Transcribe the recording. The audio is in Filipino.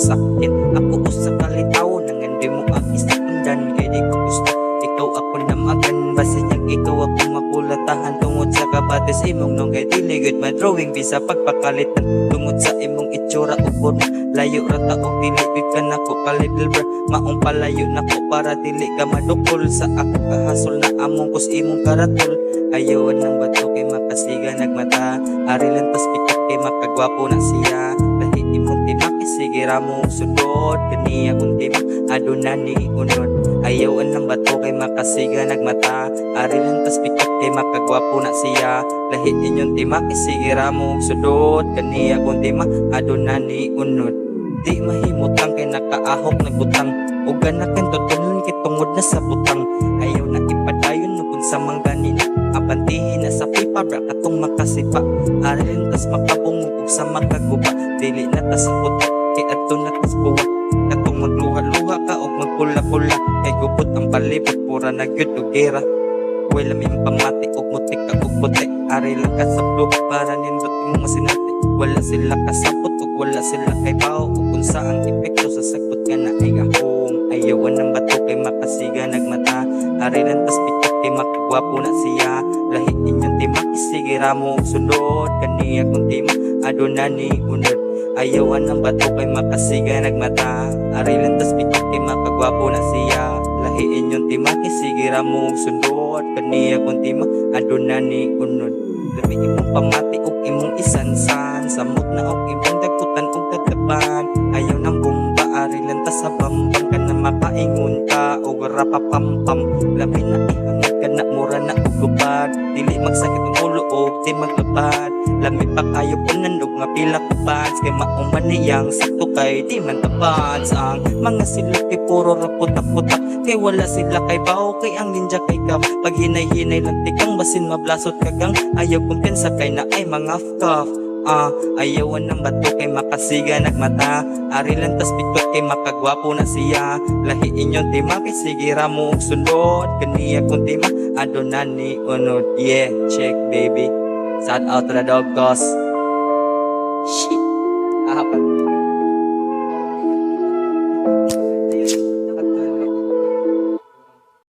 sakin. Ako usa ka litaw nang hindi mo akisakundan. Kay di ko gusto ikaw ako na magan. Basta niyang ikaw ako makulatahan tungod sa kabatis imong nung kay diligid madrawing bisa pagpakalitan tungod sa imong itsura upod layo rata og dilipid ka nako kalidil bra maong palayo nako para dili ka madukol sa ako kahasol na among kus imong karatol. Ayaw ng bato kay makasiga nagmata ari lantas pikat kay makagwapo na siya lahi imong timaki sige ra mo sundot kaniya kun tima adunani unod. Ayaw ng bato kay makasiga nagmata ari lantas pikat kay makagwapo na siya lahi inyong timaki sige ra mo sundot kaniya kun tima adunani unod. Di mahimot lang kay nakaahok nagbutang ug ganakan tutulon kay tungod na sa butang. Ayaw na ipadayon nukon sa mangganin apantihin na sa pipa bra katong makasipa arin tas makabungog ug sa makaguba dili na ta sa puti kay adto na tas buwa katong magluha-luha ka ug magpula-pula kay gubot ang palibot pura na gyud og gera. Wala ming pamati ug mutik ka ug puti ari lang ka sa blue para nindot imong masinati. Wala sila kasapot ug wala sila kay bao ug unsa ang epekto sa sagot nga na ay gahong. Ayawan ng bato kay makasiga nagmata ari lang tas pikat kay makagwapo na siya lahi inyong timaki sige ra mo sundot kaniya kun tima adunani unod. Ayawan ng bato kay makasiga nagmata ari lang tas pikat kay makagwapo na siya lahi inyong timaki sige ra mo sundot kaniya kun tima adunani unod. Lami imong pamati ug imong isansan samot na og imong dagkutan ug tatapan. Ayaw ng bomba ari lantas sa bambang ka na makaingon ka ug rapapampam. Lami na ihangad ka na mura na ug lupad dili magsakit ang ulo ug di maglupad. Lami pa kayo punandog nga pila ka pads kay mauman niyang sakto kay di man tapads. Ang mga sila kay puro raputak-putak kay wala sila kay bao kay ang ninja kay ka pag hinay-hinay lang tikang basin mablasot kagang. Ayaw kumpensa kay na ay mga kaf. Ayawan ng bato kay makasiga nagmata ari lantas pitot kay makagwapo na siya lahi inyong timaki sige ra mo og sundot kaniya kun tima adunani unod. Yeah, check baby. Shout out to the dog cause shit.